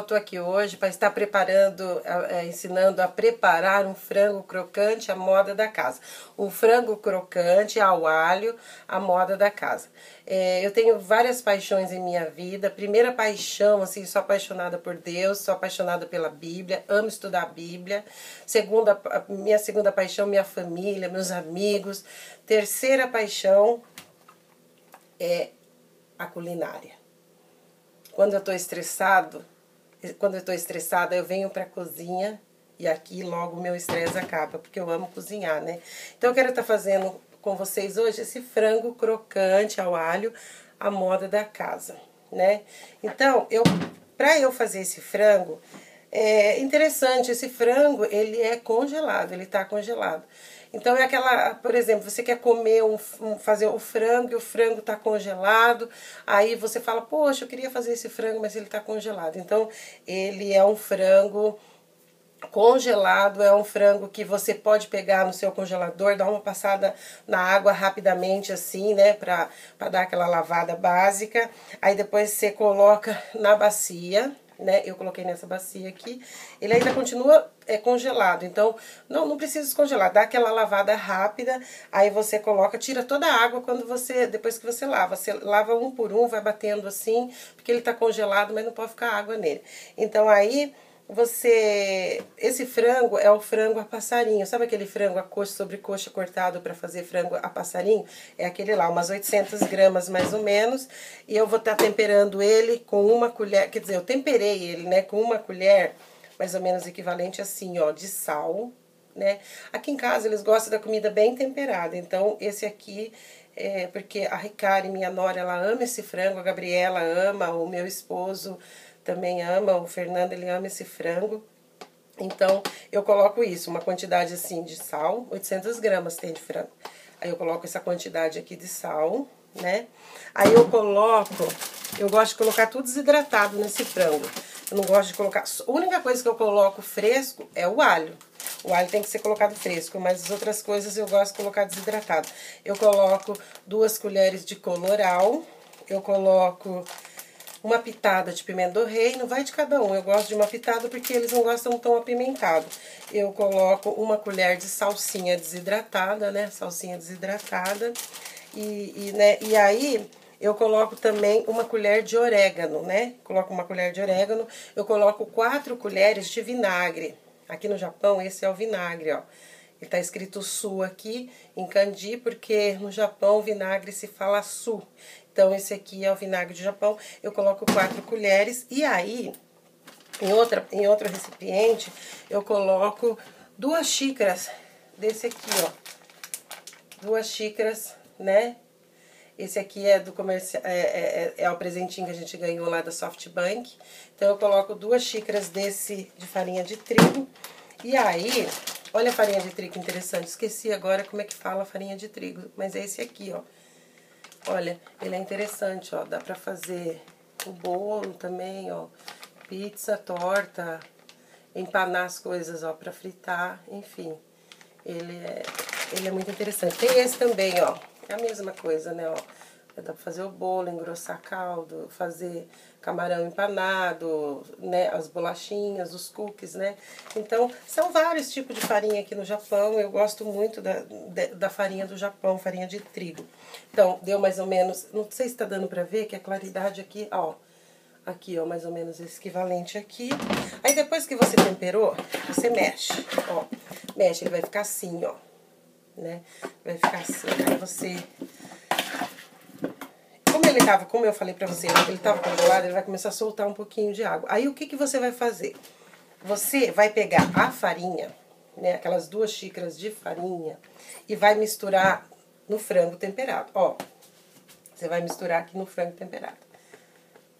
tô aqui hoje para estar preparando, ensinando a preparar um frango crocante à moda da casa. Um frango crocante ao alho à moda da casa. Eu tenho várias paixões em minha vida. Primeira paixão, assim, sou apaixonada por Deus, sou apaixonada pela Bíblia, amo estudar a Bíblia. Minha segunda paixão, minha família, meus amigos. Terceira paixão é a culinária. Quando eu estou estressada, eu venho para a cozinha e aqui logo o meu estresse acaba, porque eu amo cozinhar, né? Então eu quero estar fazendo com vocês hoje esse frango crocante ao alho à moda da casa, né? Então, para eu fazer esse frango, é interessante, esse frango, ele é congelado, ele tá congelado. Então é aquela, por exemplo, você quer comer fazer o frango e o frango tá congelado, aí você fala, poxa, eu queria fazer esse frango, mas ele tá congelado. Então ele é um frango congelado, é um frango que você pode pegar no seu congelador, dar uma passada na água rapidamente assim, né, pra dar aquela lavada básica. Aí depois você coloca na bacia, né, eu coloquei nessa bacia aqui, ele ainda continua congelado, então não precisa descongelar, dá aquela lavada rápida, aí você coloca, tira toda a água depois que você lava um por um, vai batendo assim, porque ele tá congelado, mas não pode ficar água nele. Então aí esse frango é o frango a passarinho, sabe aquele frango a coxa sobre coxa cortado para fazer frango a passarinho? É aquele lá, umas 800 gramas mais ou menos, e eu vou estar temperando ele com uma colher, quer dizer, eu temperei ele, né, com uma colher, mais ou menos equivalente assim, ó, de sal, né? Aqui em casa eles gostam da comida bem temperada, então esse aqui porque a Ricari, minha nora, ela ama esse frango, a Gabriela ama, o meu esposo também ama, o Fernando, ele ama esse frango. Então, eu coloco isso, uma quantidade assim de sal, 800 gramas tem de frango. Aí eu coloco essa quantidade aqui de sal, né? Aí eu gosto de colocar tudo desidratado nesse frango. Eu não gosto de colocar, a única coisa que eu coloco fresco é o alho. O alho tem que ser colocado fresco, mas as outras coisas eu gosto de colocar desidratado. Eu coloco 2 colheres de colorau, eu coloco uma pitada de pimenta do reino, vai de cada um. Eu gosto de uma pitada porque eles não gostam tão apimentado. Eu coloco uma colher de salsinha desidratada, né? Salsinha desidratada. E aí eu coloco também uma colher de orégano, né? Coloco uma colher de orégano. Eu coloco 4 colheres de vinagre. Aqui no Japão, esse é o vinagre, ó. Ele tá escrito su aqui em kanji, porque no Japão vinagre se fala su. Então, esse aqui é o vinagre do Japão. Eu coloco 4 colheres e aí, em outro recipiente, eu coloco 2 xícaras desse aqui, ó. 2 xícaras, né? Esse aqui é do comercial, é o presentinho que a gente ganhou lá da SoftBank. Então, eu coloco 2 xícaras de farinha de trigo. E aí, olha a farinha de trigo interessante. Esqueci agora como é que fala a farinha de trigo, mas é esse aqui, ó. Olha, ele é interessante, ó, dá pra fazer o bolo também, ó, pizza, torta, empanar as coisas, ó, pra fritar, enfim. Ele é muito interessante. Tem esse também, ó, é a mesma coisa, né, ó. Dá pra fazer o bolo, engrossar caldo, fazer camarão empanado, né, as bolachinhas, os cookies, né. Então, são vários tipos de farinha aqui no Japão. Eu gosto muito da farinha do Japão, farinha de trigo. Então, deu mais ou menos, não sei se tá dando pra ver, que a claridade aqui, ó. Aqui, ó, mais ou menos esse equivalente aqui. Aí, depois que você temperou, você mexe, ó. Mexe, ele vai ficar assim, ó, né. Vai ficar assim, aí você... Como eu falei pra você, ele tava congelado, ele vai começar a soltar um pouquinho de água. Aí o que você vai fazer? Você vai pegar a farinha, né, aquelas 2 xícaras de farinha, e vai misturar no frango temperado. Ó, você vai misturar aqui no frango temperado.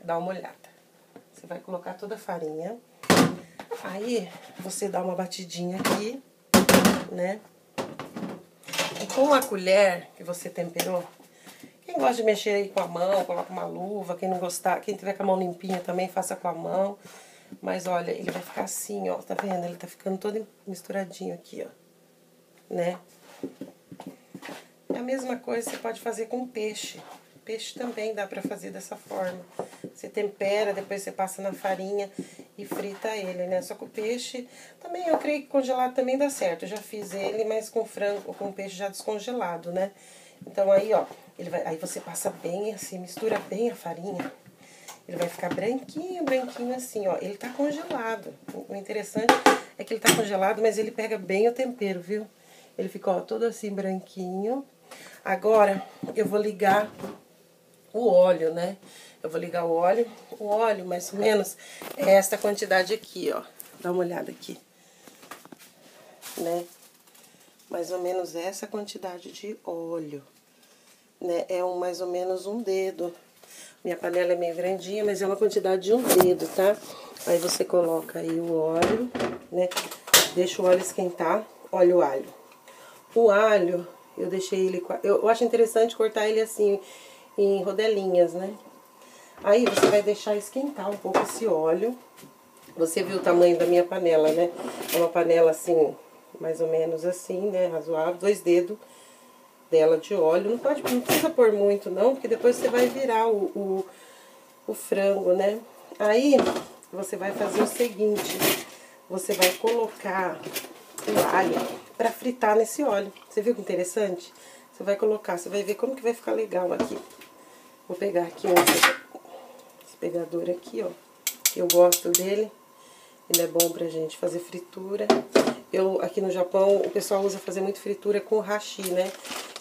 Dá uma olhada. Você vai colocar toda a farinha. Aí você dá uma batidinha aqui, né? E com a colher que você temperou, quem gosta de mexer aí com a mão, coloca uma luva. Quem não gostar, quem tiver com a mão limpinha também, faça com a mão. Mas olha, ele vai ficar assim, ó, tá vendo? Ele tá ficando todo misturadinho aqui, ó, né? É a mesma coisa você pode fazer com peixe, peixe também dá pra fazer dessa forma. Você tempera, depois você passa na farinha e frita ele, né? Só que o peixe também, eu creio que congelado também dá certo. Eu já fiz ele, mas com frango, com peixe já descongelado, né? Então aí, ó, aí você passa bem assim, mistura bem a farinha. Ele vai ficar branquinho, branquinho assim, ó. Ele tá congelado. O interessante é que ele tá congelado, mas ele pega bem o tempero, viu? Ele fica, ó, todo assim branquinho. Agora, eu vou ligar o óleo, né? Eu vou ligar o óleo mais ou menos é esta quantidade aqui, ó. Dá uma olhada aqui, né? Mais ou menos essa quantidade de óleo, né? É mais ou menos um dedo. Minha panela é meio grandinha, mas é uma quantidade de um dedo, tá? Aí você coloca aí o óleo, né? Deixa o óleo esquentar. Olha o alho. O alho, eu deixei ele... Eu acho interessante cortar ele assim, em rodelinhas, né? Aí você vai deixar esquentar um pouco esse óleo. Você viu o tamanho da minha panela, né? É uma panela assim, mais ou menos assim, né? Razoável. 2 dedos dela de óleo. Não precisa pôr muito não, porque depois você vai virar o frango, né? Aí você vai fazer o seguinte, você vai colocar o alho para fritar nesse óleo. Você viu que interessante? Você vai colocar, você vai ver como que vai ficar legal aqui. Vou pegar aqui esse pegador aqui, ó. Eu gosto dele. Ele é bom pra gente fazer fritura. Aqui no Japão, o pessoal usa fazer muito fritura com hashi, né?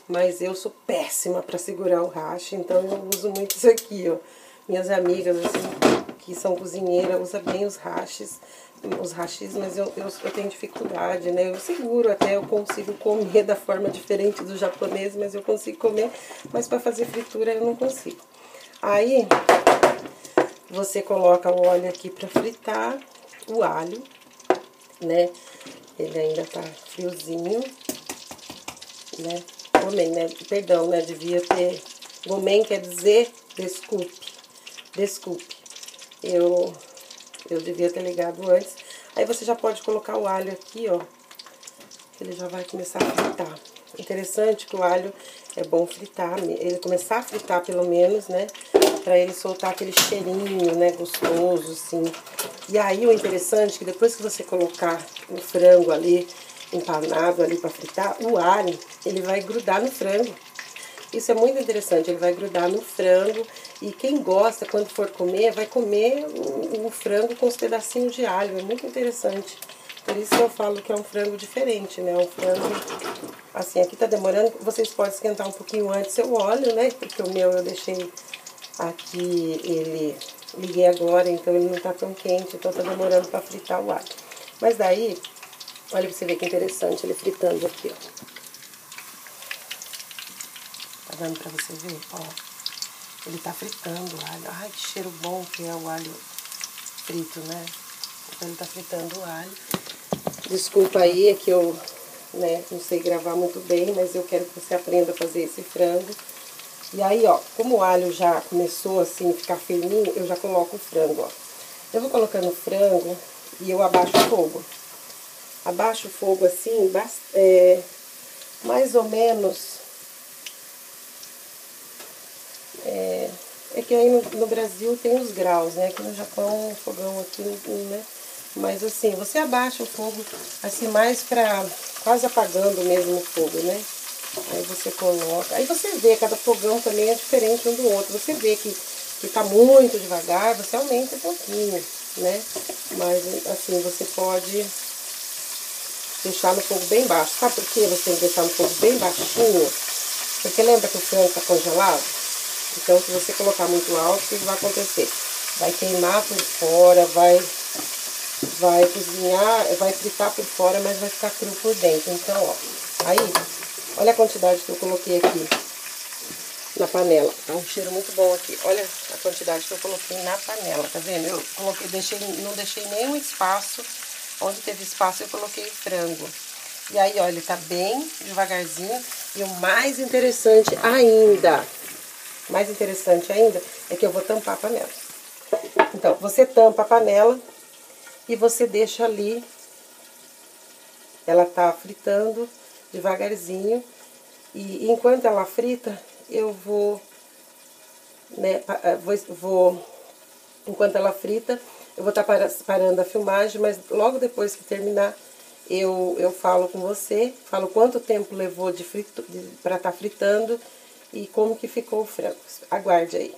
Mas eu sou péssima pra segurar o hashi, então eu uso muito isso aqui, ó. Minhas amigas, assim, que são cozinheiras, usam bem os hashis, mas eu tenho dificuldade, né? Eu seguro até, eu consigo comer da forma diferente do japonês, mas eu consigo comer, mas pra fazer fritura eu não consigo. Aí, você coloca o óleo aqui pra fritar o alho, né? Ele ainda tá friozinho, né? Gomen, né? Perdão, né? Devia ter... Gomen quer dizer desculpe. Desculpe. Eu devia ter ligado antes. Aí você já pode colocar o alho aqui, ó. Ele já vai começar a fritar. Interessante que o alho é bom fritar, ele começar a fritar pelo menos, né? Pra ele soltar aquele cheirinho, né? Gostoso, assim. E aí o interessante é que depois que você colocar o frango ali, empanado ali pra fritar, o alho, ele vai grudar no frango. Isso é muito interessante, ele vai grudar no frango. E quem gosta, quando for comer, vai comer o frango com os pedacinhos de alho. É muito interessante. Por isso que eu falo que é um frango diferente, né? Um frango, assim, aqui tá demorando. Vocês podem esquentar um pouquinho antes o óleo, né? Porque o meu eu deixei aqui, liguei agora, então ele não tá tão quente. Então tá demorando pra fritar o alho. Mas daí, olha pra você ver que interessante ele fritando aqui, ó. Tá dando pra você ver? Ó. Ele tá fritando o alho. Ai, que cheiro bom que é o alho frito, né? Então ele tá fritando o alho. Desculpa aí, é que eu, né, não sei gravar muito bem, mas eu quero que você aprenda a fazer esse frango. E aí, ó, como o alho já começou assim a ficar firminho, eu já coloco o frango, ó. Eu vou colocando o frango e eu abaixo o fogo. Abaixo o fogo assim, mais ou menos... É que aí no Brasil tem os graus, né? Aqui no Japão, o fogão aqui, né? Mas assim, você abaixa o fogo, assim, mais pra... quase apagando mesmo o fogo, né? Aí você coloca... Aí você vê, cada fogão também é diferente um do outro. Você vê que tá muito devagar, você aumenta um pouquinho, né? Mas, assim, você pode deixar no fogo bem baixo. Sabe por que você tem que deixar no fogo bem baixinho? Porque lembra que o frango tá congelado? Então, se você colocar muito alto, o que vai acontecer? Vai queimar por fora, vai cozinhar, vai fritar por fora, mas vai ficar cru por dentro. Então, ó, aí, olha a quantidade que eu coloquei aqui na panela. Tá um cheiro muito bom aqui. Olha a quantidade que eu coloquei na panela, tá vendo? Eu coloquei, não deixei nenhum espaço. Onde teve espaço, eu coloquei frango. E aí, ó, ele tá bem devagarzinho. E o mais interessante ainda... é que eu vou tampar a panela. Então, você tampa a panela e você deixa ali. Ela tá fritando devagarzinho. E enquanto ela frita, eu vou né? Enquanto ela frita, eu vou estar parando a filmagem, mas logo depois que terminar, eu falo com você, falo quanto tempo levou para estar fritando e como que ficou o frango. Aguarde aí.